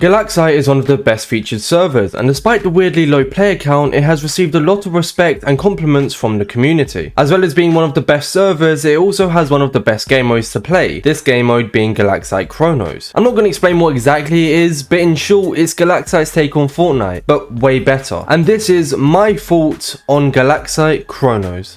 Galaxite is one of the best featured servers, and despite the weirdly low player count, it has received a lot of respect and compliments from the community. As well as being one of the best servers, it also has one of the best game modes to play, this game mode being Galaxite Chronos. I'm not going to explain what exactly it is, but in short, it's Galaxite's take on Fortnite, but way better. And this is my thoughts on Galaxite Chronos.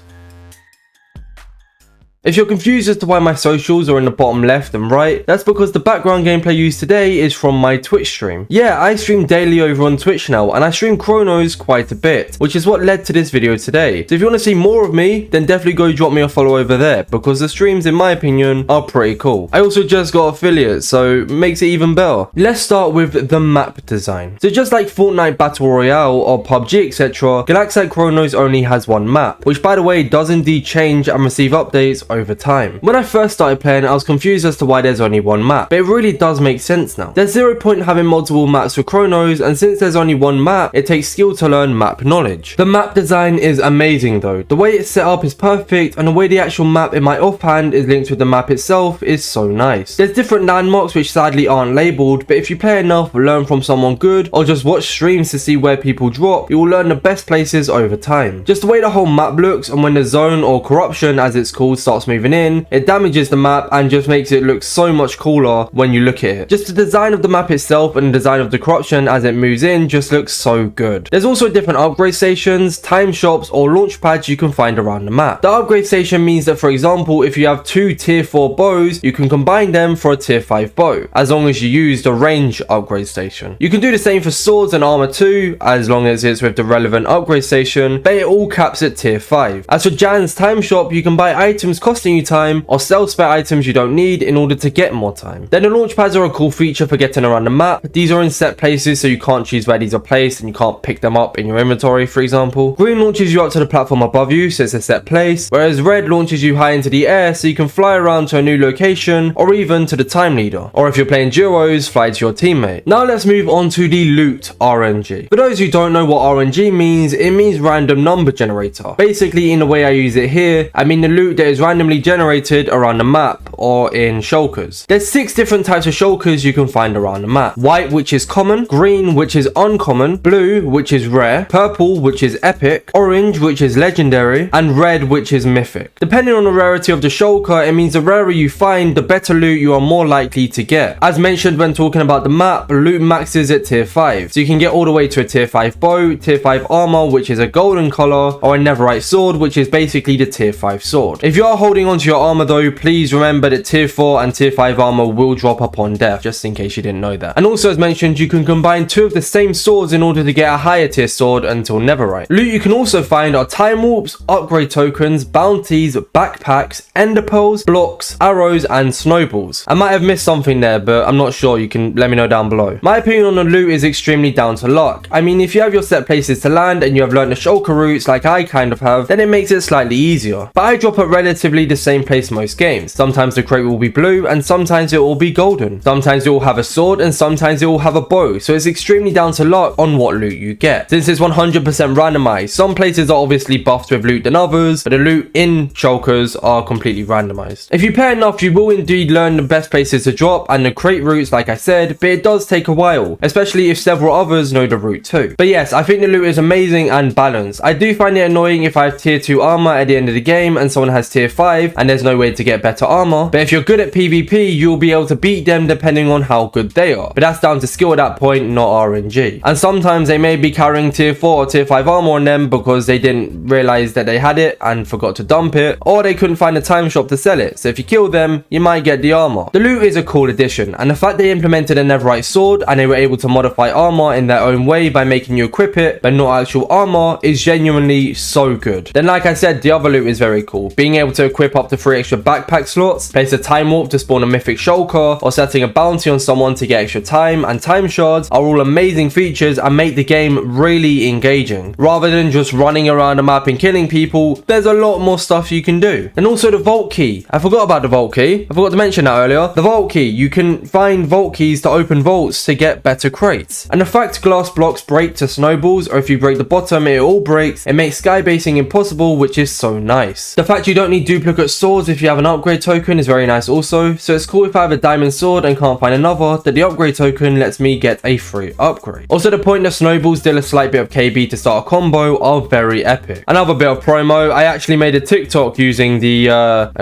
If you're confused as to why my socials are in the bottom left and right, that's because the background gameplay used today is from my Twitch stream. Yeah, I stream daily over on Twitch now, and I stream Chronos quite a bit, which is what led to this video today. So if you want to see more of me, then definitely go drop me a follow over there, because the streams, in my opinion, are pretty cool. I also just got affiliates, so makes it even better. Let's start with the map design. So just like Fortnite Battle Royale or PUBG etc, Galaxite Chronos only has one map, which by the way does indeed change and receive updates over time. When I first started playing, I was confused as to why there's only one map, but it really does make sense now. There's zero point having multiple maps for Chronos, and since there's only one map, it takes skill to learn map knowledge. The map design is amazing though. The way it's set up is perfect, and the way the actual map in my offhand is linked with the map itself is so nice. There's different landmarks which sadly aren't labelled, but if you play enough, learn from someone good, or just watch streams to see where people drop, you will learn the best places over time. Just the way the whole map looks, and when the zone or corruption as it's called starts moving in, it damages the map and just makes it look so much cooler when you look at it. Just the design of the map itself and the design of the corruption as it moves in just looks so good. There's also different upgrade stations, time shops or launch pads you can find around the map. The upgrade station means that, for example, if you have two tier 4 bows, you can combine them for a tier 5 bow, as long as you use the range upgrade station. You can do the same for swords and armor too, as long as it's with the relevant upgrade station, but it all caps at tier 5. As for Jan's time shop, you can buy items costing you time or sell spare items you don't need in order to get more time. Then the launch pads are a cool feature for getting around the map. These are in set places, so you can't choose where these are placed and you can't pick them up in your inventory, for example. Green launches you up to the platform above you, so it's a set place, whereas red launches you high into the air so you can fly around to a new location or even to the time leader. Or if you're playing duos, fly to your teammate. Now let's move on to the Loot RNG. For those who don't know what RNG means, it means random number generator. Basically, in the way I use it here, I mean the loot that is randomly generated around the map or in shulkers. There's 6 different types of shulkers you can find around the map. White, which is common, green, which is uncommon, blue, which is rare, purple, which is epic, orange, which is legendary, and red, which is mythic. Depending on the rarity of the shulker, it means the rarer you find, the better loot you are more likely to get. As mentioned when talking about the map, loot maxes at tier 5, so you can get all the way to a tier 5 bow, tier 5 armor, which is a golden color, or a netherite sword, which is basically the tier 5 sword. If you are holding onto your armor though, please remember that tier 4 and tier 5 armor will drop upon death, just in case you didn't know that. And also, as mentioned, you can combine 2 of the same swords in order to get a higher tier sword until netherite. Loot you can also find are time warps, upgrade tokens, bounties, backpacks, ender pearls, blocks, arrows and snowballs. I might have missed something there, but I'm not sure. You can let me know down below. My opinion on the loot is extremely down to luck. I mean, if you have your set places to land and you have learned the shulker routes like I kind of have, then it makes it slightly easier. But I drop at relatively the same place most games. Sometimes the crate will be blue and sometimes it will be golden. Sometimes it will have a sword and sometimes it will have a bow, so it's extremely down to luck on what loot you get. Since it's 100% randomized, some places are obviously buffed with loot than others, but the loot in shulkers are completely randomized. If you play enough, you will indeed learn the best places to drop and the crate routes like I said, but it does take a while, especially if several others know the route too. But yes, I think the loot is amazing and balanced. I do find it annoying if I have tier 2 armor at the end of the game and someone has tier 5 and there's no way to get better armor, but if you're good at PvP, you'll be able to beat them depending on how good they are. But that's down to skill at that point, not RNG. And sometimes they may be carrying tier 4 or tier 5 armor on them because they didn't realize that they had it and forgot to dump it, or they couldn't find a time shop to sell it, so if you kill them, you might get the armor. The loot is a cool addition, and the fact they implemented a netherite sword and they were able to modify armor in their own way by making you equip it, but not actual armor, is genuinely so good. Then like I said, the other loot is very cool. Being able to equip up to 3 extra backpack slots, place a time warp to spawn a mythic shulker, or setting a bounty on someone to get extra time and time shards are all amazing features and make the game really engaging. Rather than just running around the map and killing people, there's a lot more stuff you can do. And also the vault key. I forgot about the vault key. I forgot to mention that earlier. The vault key. You can find vault keys to open vaults to get better crates. And the fact glass blocks break to snowballs, or if you break the bottom it all breaks, it makes skybasing impossible, which is so nice. The fact you don't need duplicate keep a look at swords. If you have an upgrade token, is very nice also. So it's cool if I have a diamond sword and can't find another, that the upgrade token lets me get a free upgrade. Also, the point of snowballs deal a slight bit of KB to start a combo are very epic. Another bit of promo, I actually made a TikTok using the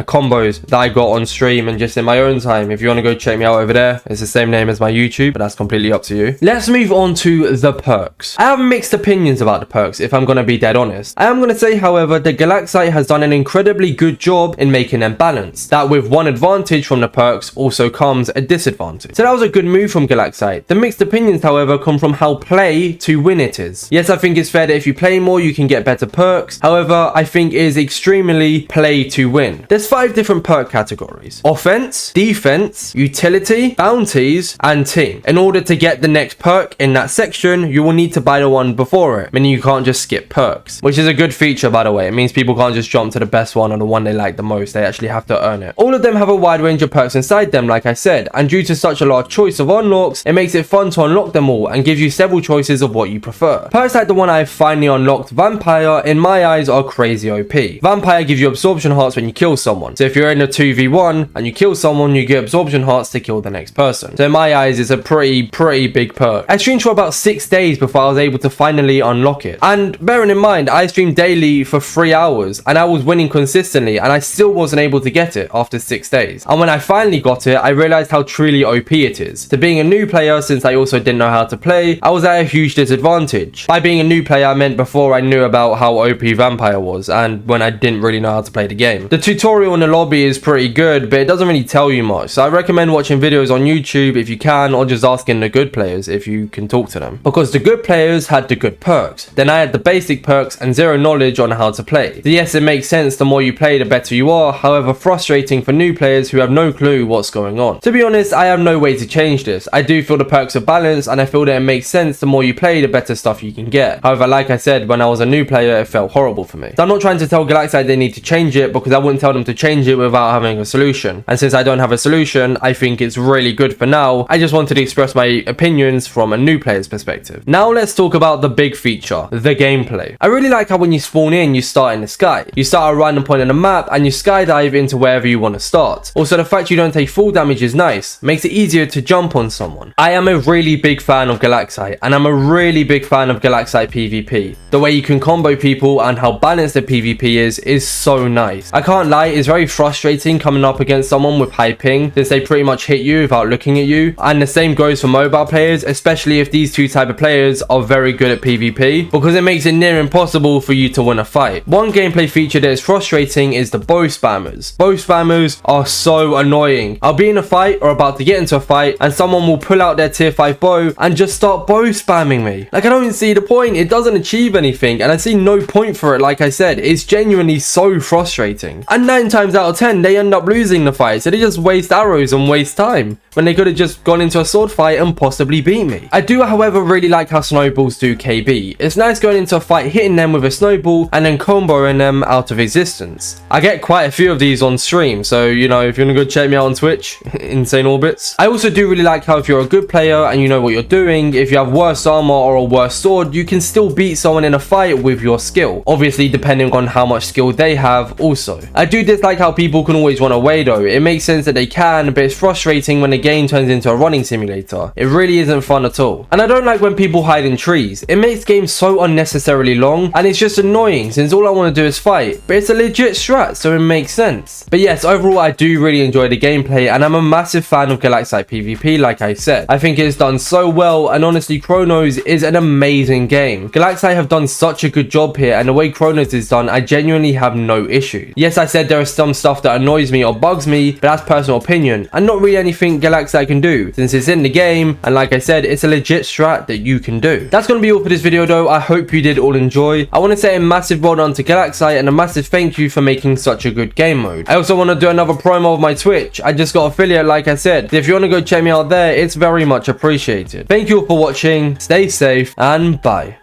combos that I got on stream and just in my own time. If you want to go check me out over there, it's the same name as my YouTube, but that's completely up to you. Let's move on to the perks. I have mixed opinions about the perks, if I'm going to be dead honest. I am going to say, however, that Galaxite has done an incredibly good job in making them balanced. That with one advantage from the perks also comes a disadvantage. So that was a good move from Galaxite. The mixed opinions, however, come from how play to win it is. Yes, I think it's fair that if you play more, you can get better perks. However, I think it is extremely play to win. There's 5 different perk categories: offense, defense, utility, bounties, and team. In order to get the next perk in that section, you will need to buy the one before it, meaning you can't just skip perks, which is a good feature, by the way. It means people can't just jump to the best one or the one they like the most. They actually have to earn it. All of them have a wide range of perks inside them, like I said, and due to such a large choice of unlocks, it makes it fun to unlock them all and gives you several choices of what you prefer. Perks like the one I've finally unlocked, Vampire, in my eyes are crazy OP. Vampire gives you absorption hearts when you kill someone. So if you're in a 2v1 and you kill someone, you get absorption hearts to kill the next person. So in my eyes, it's a pretty big perk. I streamed for about 6 days before I was able to finally unlock it. And bearing in mind, I streamed daily for 3 hours and I was winning consistently and I still wasn't able to get it after 6 days. And when I finally got it, I realized how truly OP it is. To being a new player, since I also didn't know how to play, I was at a huge disadvantage. By being a new player, I meant before I knew about how OP Vampire was and when I didn't really know how to play the game. The tutorial in the lobby is pretty good, but it doesn't really tell you much. So I recommend watching videos on YouTube if you can, or just asking the good players if you can talk to them. Because the good players had the good perks. Then I had the basic perks and zero knowledge on how to play. So yes, it makes sense, the more you play, the better you are. However, frustrating for new players who have no clue what's going on. To be honest, I have no way to change this. I do feel the perks are balanced and I feel that it makes sense, the more you play, the better stuff you can get. However, like I said, when I was a new player, it felt horrible for me. So I'm not trying to tell Galaxite they need to change it, because I wouldn't tell them to change it without having a solution. And since I don't have a solution, I think it's really good for now. I just wanted to express my opinions from a new player's perspective. Now let's talk about the big feature, the gameplay. I really like how when you spawn in, you start in the sky. You start at a random point on the map and you skydive into wherever you want to start. Also, the fact you don't take full damage is nice. Makes it easier to jump on someone. I am a really big fan of Galaxite, and I'm a really big fan of Galaxite PvP. The way you can combo people and how balanced the PvP is so nice. I can't lie, it's very frustrating coming up against someone with high ping, since they pretty much hit you without looking at you. And the same goes for mobile players, especially if these two type of players are very good at PvP, because it makes it near impossible for you to win a fight. One gameplay feature that is frustrating is the bow spammers. Bow spammers are so annoying. I'll be in a fight or about to get into a fight and someone will pull out their tier 5 bow and just start bow spamming me. Like, I don't see the point. It doesn't achieve anything and I see no point for it. Like I said, it's genuinely so frustrating. And 9 times out of 10, they end up losing the fight, so they just waste arrows and waste time when they could have just gone into a sword fight and possibly beat me. I do, however, really like how snowballs do KB. It's nice going into a fight, hitting them with a snowball and then comboing them out of existence. I get quite a few of these on stream, so you know, if you want to go check me out on Twitch, InsaneOrbitzz. I also do really like how if you're a good player and you know what you're doing, if you have worse armor or a worse sword, you can still beat someone in a fight with your skill. Obviously, depending on how much skill they have also. I do dislike how people can always run away though. It makes sense that they can, but it's frustrating when the game turns into a running simulator. It really isn't fun at all. And I don't like when people hide in trees. It makes games so unnecessarily long and it's just annoying since all I want to do is fight. But it's a legit strat, so it makes sense. But yes, overall I do really enjoy the gameplay and I'm a massive fan of Galaxite PvP, like I said. I think it's done so well, and honestly Chronos is an amazing game. Galaxite have done such a good job here, and the way Chronos is done, I genuinely have no issue. Yes, I said there is some stuff that annoys me or bugs me, but that's personal opinion and not really anything Galaxite can do since it's in the game, and like I said, it's a legit strat that you can do. That's going to be all for this video though. I hope you did all enjoy. I want to say a massive well done to Galaxite and a massive thank you for making such a good game mode. I also want to do another promo of my Twitch. I just got affiliate, like I said. If you want to go check me out there, it's very much appreciated. Thank you all for watching, stay safe and bye.